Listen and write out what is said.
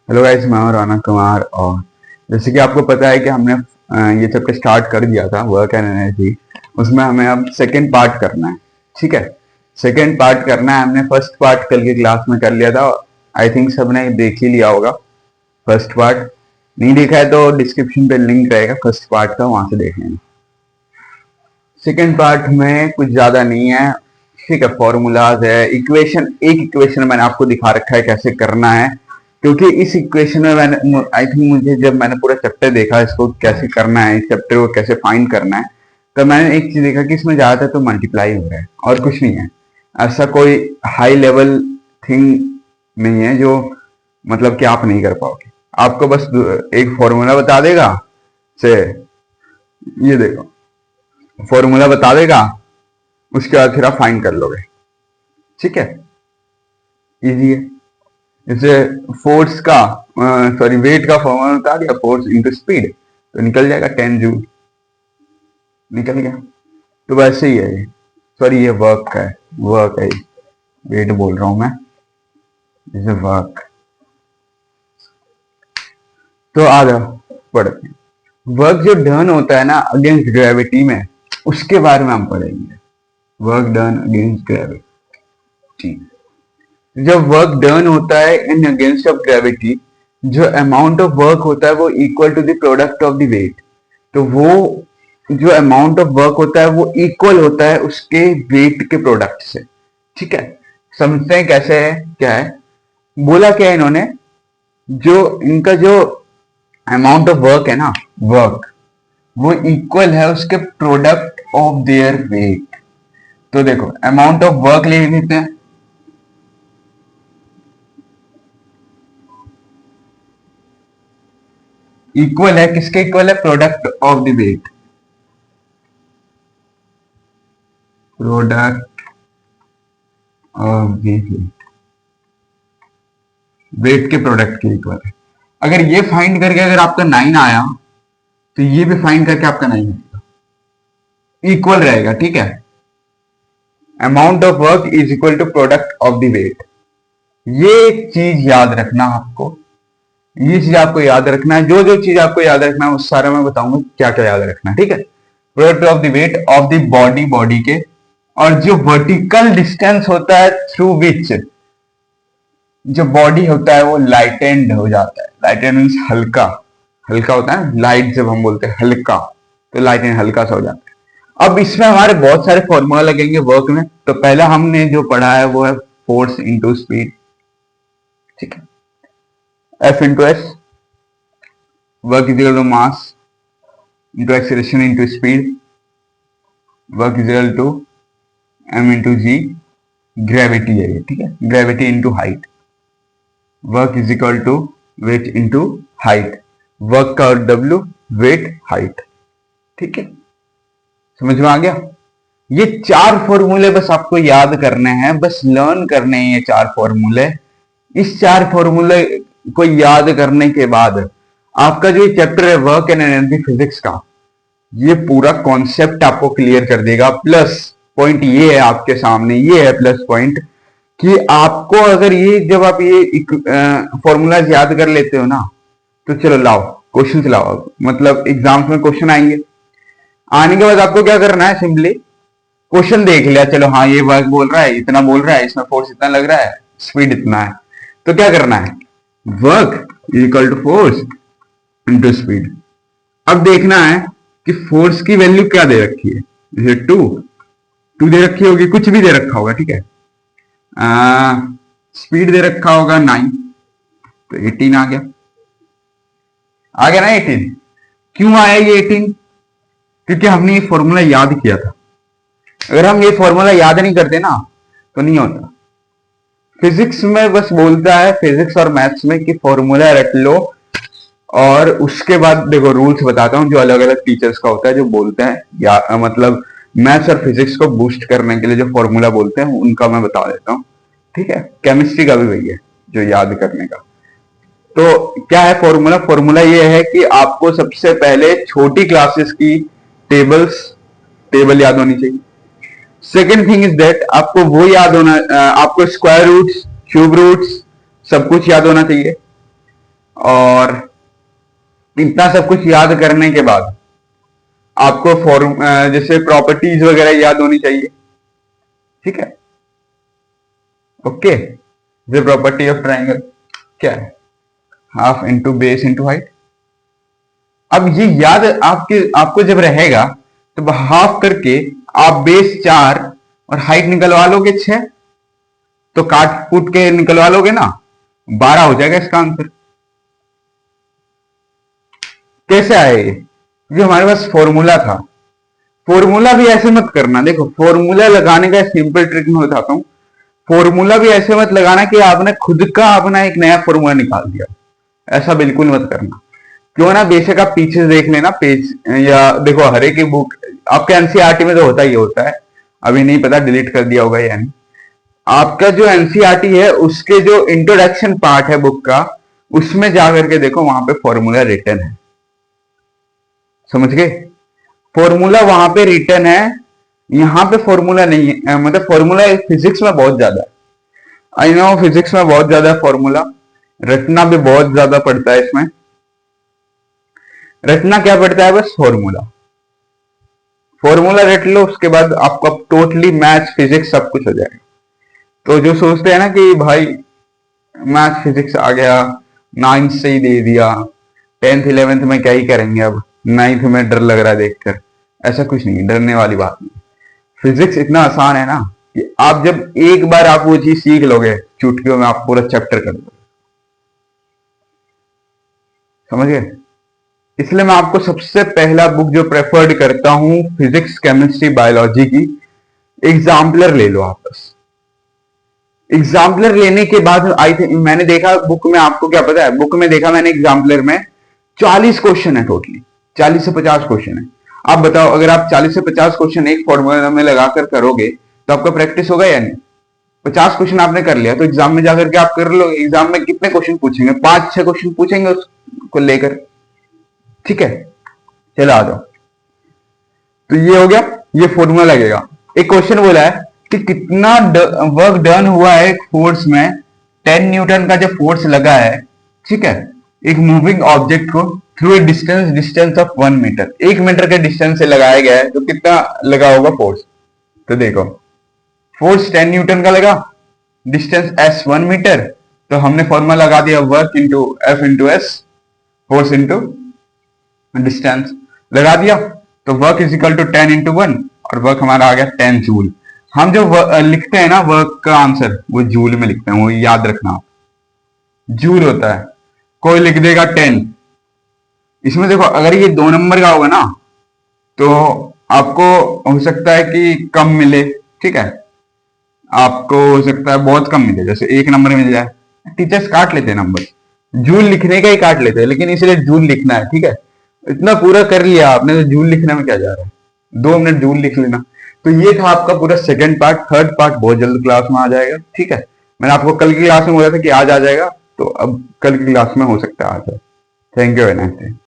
Hello guys, मैं हूं रौनक कुमार। और जैसे कि आपको पता है कि हमने ये चैप्टर स्टार्ट कर दिया था, वर्क एंड एनर्जी। उसमें हमें अब सेकंड पार्ट करना है। ठीक है, सेकंड पार्ट करना है। हमने फर्स्ट पार्ट कल की क्लास में कर लिया था। आई थिंक सबने देख ही लिया होगा फर्स्ट पार्ट। नहीं देखा है तो डिस्क्रिप्शन पे लिंक रहेगा फर्स्ट पार्ट का, वहां से देख लेना। सेकंड पार्ट में कुछ ज्यादा नहीं है। ठीक है, फॉर्मूलाज है, इक्वेशन। एक इक्वेशन मैंने आपको दिखा रखा है कैसे करना है, क्योंकि इस इक्वेशन में मैंने आई थिंक मुझे जब मैंने पूरा चैप्टर देखा इसको कैसे करना है, इस चैप्टर को कैसे फाइंड करना है, तो मैंने एक चीज देखा कि इसमें ज्यादातर तो मल्टीप्लाई हो रहा है और कुछ नहीं है। ऐसा कोई हाई लेवल थिंग नहीं है जो मतलब कि आप नहीं कर पाओगे। आपको बस एक फॉर्मूला बता देगा से, ये देखो फॉर्मूला बता देगा, उसके बाद फिर आप फाइंड कर लोगे। ठीक है, इजी है। जैसे फोर्स का सॉरी वेट का फॉर्मूला बता दिया, फोर्स इंटू स्पीड, तो निकल जाएगा 10 जूल, निकल गया। तो वैसे ही है ये, सॉरी ये वर्क का है, वर्क है, वेट बोल रहा हूं मैं, जैसे वर्क। तो आ जाओ पढ़ते हैं। वर्क जो डन होता है ना अगेंस्ट ग्रेविटी में, उसके बारे में हम पढ़ेंगे। Work done against gravity. जब वर्क डन होता है इन अगेंस्ट ऑफ ग्रेविटी, जो अमाउंट ऑफ वर्क होता है वो equal to the product of the weight. तो वो जो अमाउंट ऑफ वर्क होता है वो इक्वल होता है उसके वेट के प्रोडक्ट से। ठीक है, समझते हैं कैसे है, क्या है। बोला क्या है इन्होंने, जो इनका जो अमाउंट ऑफ वर्क है ना, वर्क वो इक्वल है उसके प्रोडक्ट ऑफ देयर वेट। तो देखो अमाउंट ऑफ वर्क ले लेते हैं, इक्वल है किसके, इक्वल है product of the weight, product of the weight, weight के प्रोडक्ट के इक्वल है। अगर ये फाइंड करके अगर आपका 9 आया तो ये भी फाइंड करके आपका 9 आएगा, इक्वल रहेगा। ठीक है, amount of work is equal to product of the weight. ये चीज याद रखना आपको, ये चीज आपको याद रखना है। जो जो चीज आपको याद रखना है उस सारा मैं बताऊंगा क्या क्या याद रखना है। ठीक है, product of the weight of the body, body के, और जो वर्टिकल डिस्टेंस होता है थ्रू विच जो बॉडी होता है वो लाइटेंड हो जाता है। लाइटेंड मीन्स हल्का, हल्का होता है। लाइट जब हम बोलते हैं हल्का, तो लाइटेंड हल्का सा हो जाता है। अब इसमें हमारे बहुत सारे फॉर्मूला लगेंगे वर्क में। तो पहला हमने जो पढ़ा है वो है फोर्स इंटू स्पीड। ठीक है, F into S, work is equal to mass into acceleration into speed, work is equal to m into g, gravity है ये। ठीक है, gravity into height, work is equal to weight into height, work का W, weight, height। ठीक है, समझ में आ गया। ये 4 फॉर्मूले बस आपको याद करने हैं, बस लर्न करने हैं ये 4 फॉर्मूले। इस 4 फॉर्मूले को याद करने के बाद आपका जो चैप्टर है वर्क एंड एनर्जी फिजिक्स का, ये पूरा कॉन्सेप्ट आपको क्लियर कर देगा। प्लस पॉइंट ये है आपके सामने, ये है प्लस पॉइंट कि आपको अगर ये जब आप ये फॉर्मूलाज याद कर लेते हो ना, तो चलो लाओ क्वेश्चन लाओ। मतलब एग्जाम्स में क्वेश्चन आएंगे, आने के बाद आपको क्या करना है, सिंपली क्वेश्चन देख लिया, चलो हाँ ये वर्क बोल रहा है, इतना बोल रहा है, इसमें फोर्स इतना लग रहा है, स्पीड इतना है, तो क्या करना है, work is equal to force into speed. अब देखना है कि फोर्स की वैल्यू क्या दे रखी है, जैसे 2 दे रखी होगी, कुछ भी दे रखा होगा। ठीक है, स्पीड दे रखा होगा 9, तो 18 आ गया, आ गया ना 18। क्यों आया ये 18? क्योंकि हमने ये फॉर्मूला याद किया था। अगर हम ये फॉर्मूला याद नहीं करते ना तो नहीं होता। फिजिक्स में बस बोलता है, फिजिक्स और मैथ्स में, कि फॉर्मूला रट लो और उसके बाद देखो रूल्स बताता हूं जो अलग अलग टीचर्स का होता है, जो बोलते हैं या मतलब मैथ्स और फिजिक्स को बूस्ट करने के लिए जो फॉर्मूला बोलते हैं उनका मैं बता देता हूं। ठीक है, केमिस्ट्री का भी वही है जो याद करने का। तो क्या है फॉर्मूला, फॉर्मूला ये है कि आपको सबसे पहले छोटी क्लासेस की टेबल याद होनी चाहिए। सेकेंड थिंग इज दैट आपको वो याद होना, आपको स्क्वायर रूट्स, क्यूब रूट्स सब कुछ याद होना चाहिए। और इतना सब कुछ याद करने के बाद आपको जैसे प्रॉपर्टीज वगैरह याद होनी चाहिए, ठीक है। Okay, the property of triangle क्या है? Half into base into height. अब ये याद आपको जब रहेगा तो हाफ करके आप बेस 4 और हाइट निकलवा लोगे 6, तो काट कूट के निकलवा लोगे ना, 12 हो जाएगा इसका आंसर। कैसे आए ये? क्योंकि हमारे पास फॉर्मूला था। फॉर्मूला भी ऐसे मत करना, देखो फॉर्मूला लगाने का सिंपल ट्रिक मैं बताता हूं। फॉर्मूला भी ऐसे मत लगाना कि आपने खुद का अपना एक नया फॉर्मूला निकाल दिया, ऐसा बिल्कुल मत करना। क्यों ना, बेशक आप पीछे देख लेना पेज, या देखो हर एक बुक आपके एनसीईआरटी में तो होता ही होता है, अभी नहीं पता डिलीट कर दिया होगा या नहीं। आपका जो एनसीईआरटी है उसके जो इंट्रोडक्शन पार्ट है बुक का, उसमें जाकर के देखो, वहां पे फॉर्मूला रिटर्न है, समझ गए? फॉर्मूला वहां पे रिटर्न है, यहां पे फॉर्मूला नहीं है। मतलब फॉर्मूला फिजिक्स में बहुत ज्यादा है, आई नो फिजिक्स में बहुत ज्यादा है फॉर्मूला, रटना भी बहुत ज्यादा पड़ता है इसमें। रटना क्या पड़ता है? बस फॉर्मूला। फॉर्मूला रट लो, उसके बाद आपको टोटली मैथ्स फिजिक्स सब कुछ हो जाएगा। तो जो सोचते हैं ना कि भाई मैथ्स फिजिक्स आ गया, 9th से ही दे दिया, 10th 11th में क्या ही करेंगे, अब 9th में डर लग रहा है देखकर, ऐसा कुछ नहीं, डरने वाली बात नहीं। फिजिक्स इतना आसान है ना कि आप जब एक बार आप वो चीज सीख लोगे, चुटकियों में आप पूरा चैप्टर कर दोगे, समझ गए? इसलिए मैं आपको सबसे पहला बुक जो प्रेफर्ड करता हूं फिजिक्स केमिस्ट्री बायोलॉजी की, एग्जाम्पलर ले लो आप बस। एग्जाम्पलर लेने के बाद आई थिंक मैंने देखा बुक में, आपको क्या पता है, बुक में देखा मैंने एग्जाम्पलर में 40 क्वेश्चन है, टोटली 40 से 50 क्वेश्चन है। आप बताओ, अगर आप 40 से 50 क्वेश्चन एक फॉर्मूला में लगाकर करोगे तो आपका प्रैक्टिस होगा या नहीं? 50 क्वेश्चन आपने कर लिया तो एग्जाम में जाकर के आप कर लो। एग्जाम में कितने क्वेश्चन पूछेंगे? 5-6 क्वेश्चन पूछेंगे उसको लेकर, ठीक है। चलो आ जाओ, तो ये हो गया, ये फॉर्मूला लगेगा। एक क्वेश्चन बोला है कि कितना वर्क डन हुआ है एक फोर्स में, 10 न्यूटन का जो फोर्स लगा है, ठीक है, एक मूविंग ऑब्जेक्ट को through a distance of 1 metre, 1 metre के डिस्टेंस से लगाया गया है, तो कितना लगा होगा फोर्स? तो देखो फोर्स 10 न्यूटन का लगा, डिस्टेंस s 1 मीटर, तो हमने फॉर्मूला लगा दिया work into f into s, force into distance लगा दिया, तो work is equal to 10 into 1, और वर्क हमारा आ गया 10 जूल। हम जो लिखते हैं ना वर्क का आंसर, वो जूल में लिखते हैं, वो याद रखना आप, जूल होता है। कोई लिख देगा 10, इसमें देखो अगर ये 2 नंबर का होगा ना तो आपको हो सकता है कि कम मिले, ठीक है, आपको हो सकता है बहुत कम मिले, जैसे 1 नंबर मिल जाए। टीचर्स काट लेते हैं नंबर, जूल लिखने का ही काट लेते हैं, लेकिन इसलिए जूल लिखना है, ठीक है। इतना पूरा कर लिया आपने तो जूल लिखने में क्या जा रहा है, 2 मिनट जूल लिख लेना। तो ये था आपका पूरा सेकंड पार्ट। थर्ड पार्ट बहुत जल्द क्लास में आ जाएगा, ठीक है। मैंने आपको कल की क्लास में बोला था कि आज आ जाएगा, तो अब कल की क्लास में हो सकता है आ जाए। Thank you very much.